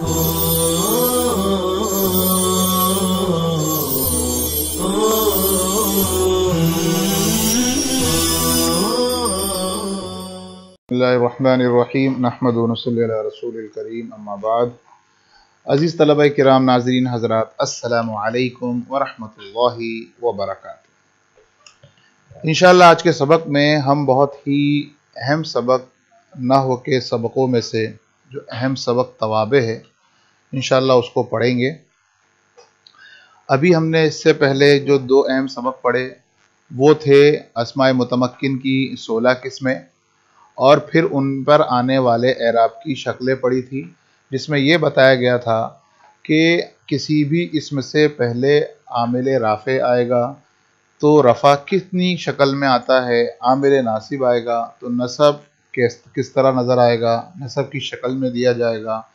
बिस्मिल्लाहिर्रहमानिर्रहीम नहमदुहु व नसल्ली अला रसूलिल करीम अम्मा बाद। अज़ीज़ तलबा किराम, नाज़रीन हज़रात, अस्सलामु अलैकुम व रहमतुल्लाहि व बरकातुहू। इंशाअल्लाह आज के सबक में हम बहुत ही अहम सबक, नहव के सबकों में से जो अहम सबक तवाबे है, इंशाअल्लाह उसको पढ़ेंगे। अभी हमने इससे पहले जो दो अहम सबक पढ़े वो थे अस्माए मुतमक्किन की 16 किस्में, और फिर उन पर आने वाले एराब की शक्लें पड़ी थी, जिसमें ये बताया गया था कि किसी भी इसम से पहले आमिल राफ़े आएगा तो रफ़ा कितनी शक्ल में आता है, आमिल नासिब आएगा तो नसब किस तरह नज़र आएगा, नसब की शक्ल में दिया जाएगा,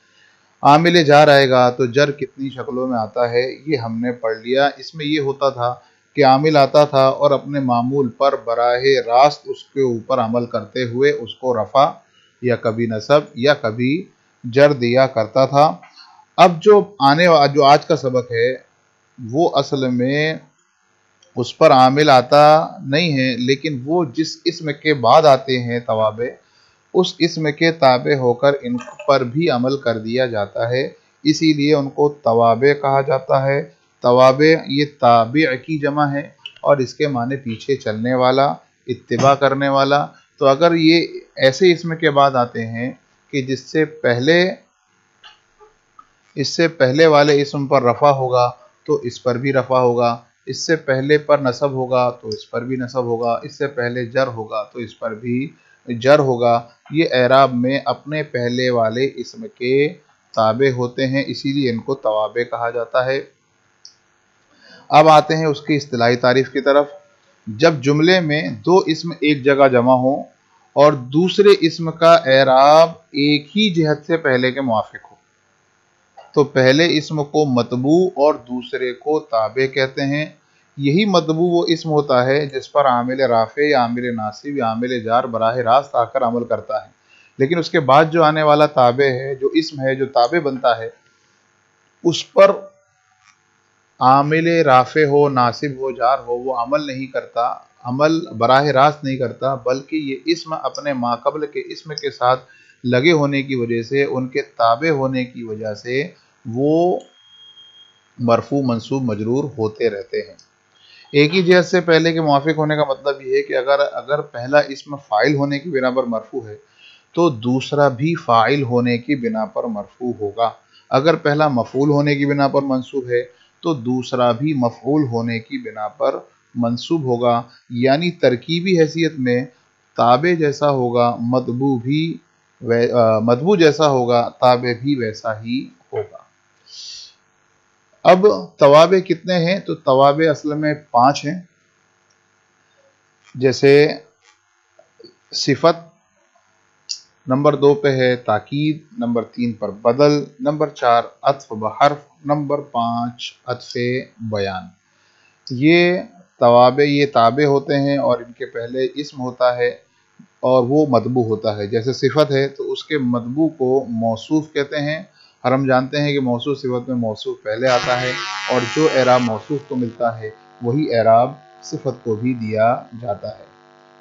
आमिल जार आएगा तो जर कितनी शक्लों में आता है, ये हमने पढ़ लिया। इसमें ये होता था कि आमिल आता था और अपने मामूल पर बराहे रास्त उसके ऊपर अमल करते हुए उसको रफ़ा या कभी नसब या कभी जर दिया करता था। अब जो आज का सबक है वो असल में उस पर आमिल आता नहीं है, लेकिन वो जिस इसम के बाद आते हैं तवाबे, उस इसम के ताबे होकर इन पर भी अमल कर दिया जाता है, इसीलिए उनको तवाबे कहा जाता है। तवाबे ये ताबी की जमा है और इसके माने पीछे चलने वाला, इत्तिबा करने वाला। तो अगर ये ऐसे इसम के बाद आते हैं कि इससे पहले वाले इसम पर रफ़ा होगा तो इस पर भी रफ़ा होगा, इससे पहले पर नसब होगा तो इस पर भी नसब होगा, इससे पहले जर होगा तो इस पर भी जर होगा, ये एराब में अपने पहले वाले इसम के ताबे होते हैं, इसीलिए इनको तवाबे कहा जाता है। अब आते हैं उसकी इस्तिलाही तारीफ की तरफ। जब जुमले में दो इसम एक जगह जमा हो और दूसरे इसम का एराब एक ही जिहत से पहले के मुआफिक हो, तो पहले इसम को मतबू और दूसरे को ताबे कहते हैं। यही मतबू वो इसम होता है जिस पर आमिल राफ़े या आमिल नासिब या आमिल जार बराह रास्त आकर अमल करता है, लेकिन उसके बाद जो आने वाला ताबे है, जो इसम है जो ताबे बनता है, उस पर आमिल राफ़े हो, नासिब हो, जार हो, वो अमल नहीं करता, अमल बराह रास्त नहीं करता, बल्कि ये इसम अपने माक़बल के इसम के साथ लगे होने की वजह से, उनके ताबे होने की वजह से वो मरफू मंसूब मजरूर होते रहते हैं। एक ही जिहत से पहले के मुआफिक होने का मतलब ये है कि अगर पहला इसम फ़ाइल होने की बिना पर मरफू है तो दूसरा भी फ़ाइल होने की बिना पर मरफू होगा। अगर पहला मफ़ूल होने की बिना पर मंसूब है तो दूसरा भी मफ़ऊल होने की बिना पर मंसूब होगा। यानी तरकीबी हैसियत में ताबे जैसा होगा, मतबू जैसा होगा, ताबे भी वैसा ही होगा। अब तवाबे कितने हैं? तो तवाबे असल में 5 हैं। जैसे सिफत नंबर 2 पे है ताकीद, नंबर 3 पर बदल, नंबर 4 अत्फ बहर्फ, नंबर 5 अत्फे बयान। ये ताबे होते हैं और इनके पहले इसम होता है और वो मतबू होता है। जैसे सिफत है तो उसके मतबू को मौसूफ कहते हैं, और हम जानते हैं कि मौसूफ सिफत में मौसूफ पहले आता है, और जो एराब मौसूफ को मिलता है वही एराब सिफत को भी दिया जाता है।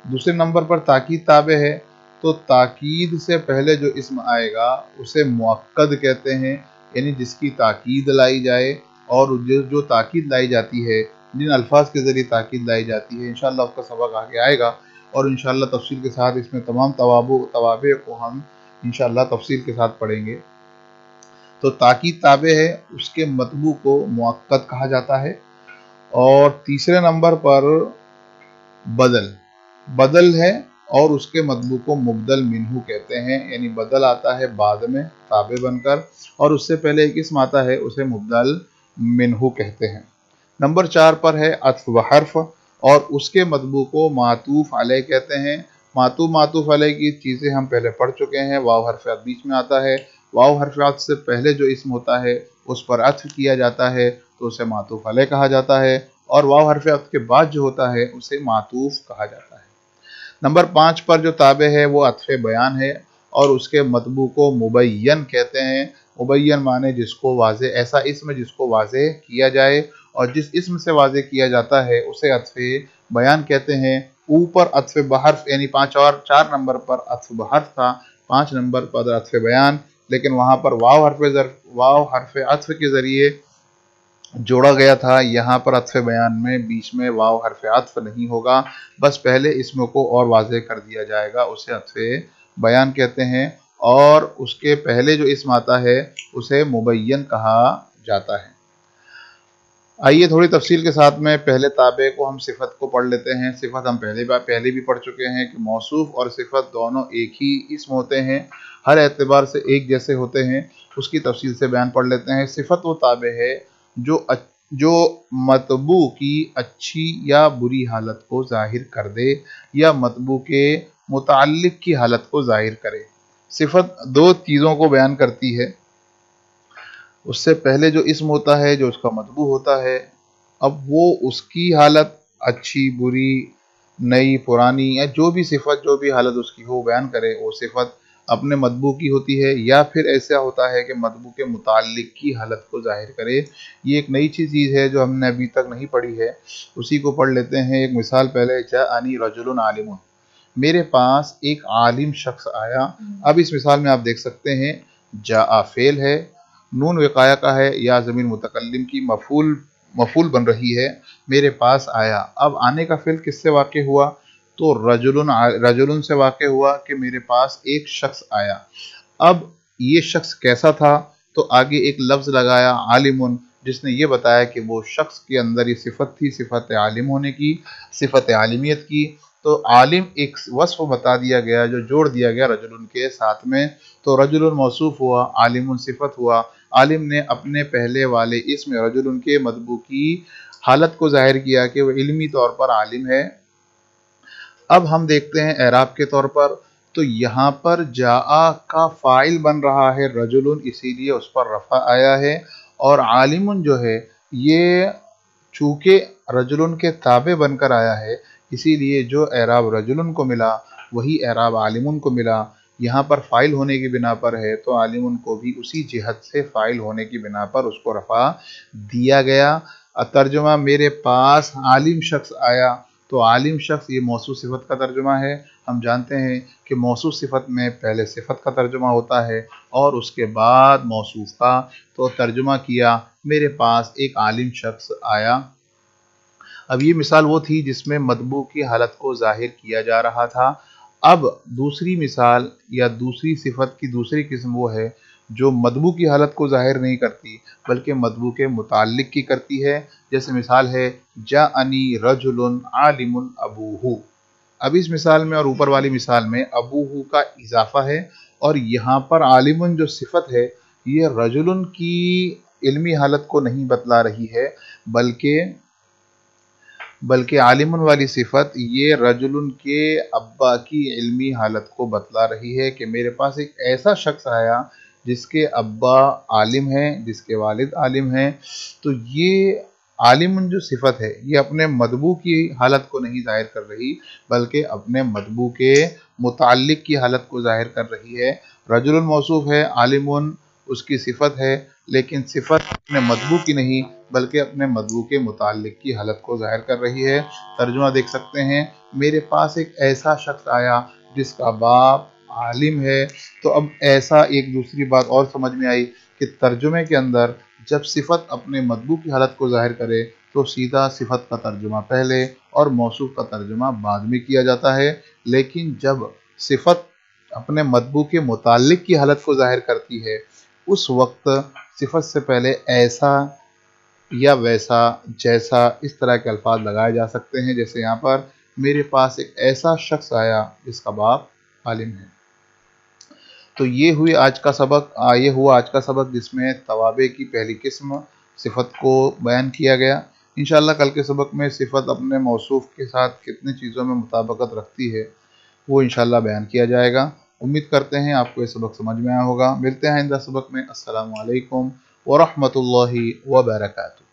दूसरे नंबर पर ताकीद ताबे है, तो ताकीद से पहले जो इसम आएगा उसे मुअक्कद कहते हैं, यानी जिसकी ताकीद लाई जाए, और जो ताकीद लाई जाती है, जिन अल्फाज के ज़रिए ताकीद लाई जाती है, इंशाअल्लाह उसका सबक आगे आएगा और इंशाअल्लाह तफसील के साथ इसमें तमाम तवाबे को हम इंशाअल्लाह तफसील के साथ पढ़ेंगे। तो ताकीद ताबे है, उसके मतबू को मुअक्कद कहा जाता है। और तीसरे नंबर पर बदल है और उसके मतबू को मुबदल मिन्हू कहते हैं, यानी बदल आता है बाद में ताबे बनकर और उससे पहले एक इसम आता है, उसे मुबदल मिन्हू कहते हैं। नंबर 4 पर है अत्फ व हर्फ और उसके मतबू को मातूफ अलैह कहते हैं। मातूफ अलैह की चीज़ें हम पहले पढ़ चुके हैं। वाव हर्फ़ बीच में आता है, वाव हर्फ़ से पहले जो इसम होता है उस पर अत्फ किया जाता है तो उसे मातूफ अलैह कहा जाता है, और वाव हर्फ़ के बाद जो होता है उसे मातूफ कहा जाता है। नंबर 5 पर जो ताबे है वो अत्फ़े बयान है और उसके मतबू को मुबय्यन कहते हैं। मुबय्यन माने जिसको वाज़े, ऐसा इसम जिसको वाज़े किया जाए, और जिस इसम से वाज़े किया जाता है उसे अत्फ़े बयान कहते हैं। ऊपर अत्फ़े बहर्फ यानी 5 और 4 नंबर पर अत्फ़े बहर्फ था, 5 नंबर पर अत्फ़े बयान, लेकिन वहाँ पर वाव हर्फ़े अत्फ़ के ज़रिए जोड़ा गया था। यहाँ पर अत्फ़े बयान में बीच में वाव हर्फ़े अत्फ़ नहीं होगा, बस पहले इसम को और वाज़े कर दिया जाएगा, उसे अत्फ़े बयान कहते हैं, और उसके पहले जो इसम आता है उसे मुबय्यन कहा जाता है। आइए थोड़ी तफसील के साथ में पहले ताबे को हम सिफत को पढ़ लेते हैं। सिफत हम पहले भी पढ़ चुके हैं कि मौसूफ और सिफत दोनों एक ही इसम होते हैं, हर एतबार से एक जैसे होते हैं। उसकी तफसील से बयान पढ़ लेते हैं। सिफत वो ताबे है जो मतबू की अच्छी या बुरी हालत को जाहिर कर दे या मतबू के मुताल्लिक की हालत को जाहिर करे। सिफत दो चीज़ों को बयान करती है। उससे पहले जो इसम होता है, जो उसका मतबू होता है, अब वो उसकी हालत अच्छी बुरी नई पुरानी या जो भी सिफत जो भी हालत उसकी हो बयान करे, वो सिफत अपने मतबू की होती है, या फिर ऐसा होता है कि मतबू के मुताल्लिक की हालत को जाहिर करे। ये एक नई चीज़ है जो हमने अभी तक नहीं पढ़ी है, उसी को पढ़ लेते हैं। एक मिसाल पहले, जाअनी रजुलन आलिमुन, मेरे पास एक आलिम शख्स आया। अब इस मिसाल में आप देख सकते हैं जा फेल है, नून विकाया का है, या ज़मीन मुतकल्लिम की मफूल बन रही है, मेरे पास आया। अब आने का फेल किससे वाक़े हुआ? तो रजुलन से वाक़े हुआ कि मेरे पास एक शख्स आया। अब ये शख्स कैसा था? तो आगे एक लफ्ज़ लगाया आलिमुन, जिसने ये बताया कि वो शख्स के अंदर ये सिफत थी, सिफत आलिम होने की, सिफत आलिमियत की। तो आलिम एक वस्फ बता दिया गया जो जोड़ दिया गया रजुलन के साथ में, तो रजुलन मौसूफ हुआ, आलिमुन सिफत हुआ। आलिम ने अपने पहले वाले इसमें रजुलन के मतबू की हालत को जाहिर किया कि वो इल्मी तौर पर आलिम है। अब हम देखते हैं एराब के तौर पर, तो यहाँ पर जाआ का फाइल बन रहा है रजुलन, इसीलिए उस पर रफ़ा आया है, और आलिमुन जो है ये चूँकि रजुलन के ताबे बनकर आया है, इसीलिए जो एराब रजुलन को मिला वही एराब आलिमुन को मिला। यहाँ पर फ़ाइल होने की बिना पर है, तो आलिमुन को भी उसी जिहत से फ़ाइल होने की बिना पर उसको रफ़ा दिया गया। तर्जुमा, मेरे पास आलिम शख्स आया, तो आलिम शख्स ये मौसूफ सिफत का तर्जुमा है। हम जानते हैं कि मौसूफ सिफत में पहले सिफत का तर्जुमा होता है और उसके बाद मौसूफ का। तो तर्जुमा किया, मेरे पास एक आलिम शख्स आया। अब ये मिसाल वो थी जिसमें मतबू की हालत को जाहिर किया जा रहा था। अब दूसरी मिसाल या दूसरी सिफत की दूसरी किस्म वो है जो मतबू की हालत को जाहिर नहीं करती बल्कि मतबू के मुताल्लिक की करती है। जैसे मिसाल है जाअनी रजुलन आलिमुन अबूहू। अब इस मिसाल में और ऊपर वाली मिसाल में अबूहू का इजाफा है, और यहाँ पर आलिमुन जो सिफत है ये रजुलन की इल्मी हालत को नहीं बतला रही है, बल्कि आलिमुन वाली सिफत ये रजुलन के अब्बा की इल्मी हालत को बतला रही है कि मेरे पास एक ऐसा शख्स आया जिसके अब्बा आलिम हैं, जिसके वालिद आलिम हैं। तो ये आलिमुन जो सिफत है ये अपने मतबू की हालत को नहीं जाहिर कर रही बल्कि अपने मतबू के मुताल्लिक की हालत को जाहिर कर रही है। रजुलन मौसूफ है, आलिमुन उसकी सिफत है, लेकिन सिफत अपने मतबू की नहीं बल्कि अपने मतबू के मुताल्लिक की हालत को जाहिर कर रही है। तर्जुमा देख सकते हैं, मेरे पास एक ऐसा शख्स आया जिसका बाप आलिम है। तो अब ऐसा एक दूसरी बात और समझ में आई कि तर्जुमे के अंदर जब सिफत अपने मतबू की हालत को जाहिर करे तो सीधा सिफत का तर्जुमा पहले और मौसूफ का तर्जुमा बाद में किया जाता है, लेकिन जब सिफत अपने मतबू के मुताल्लिक की हालत को जाहिर करती है उस वक्त सिफत से पहले ऐसा या वैसा जैसा इस तरह के अल्फाज लगाए जा सकते हैं। जैसे यहाँ पर मेरे पास एक ऐसा शख्स आया जिसका बाप आलिम है। तो ये हुआ आज का सबक जिसमें तवाबे की पहली किस्म सिफत को बयान किया गया। इंशाअल्लाह कल के सबक में सिफत अपने मौसूफ के साथ कितनी चीज़ों में मुताबकत रखती है वो इंशाअल्लाह बयान किया जाएगा। उम्मीद करते हैं आपको ये सबक समझ में आया होगा। मिलते हैं आइंदा सबक में। अस्सलामु अलैकुम व रहमतुल्लाहि व बरकातुहू।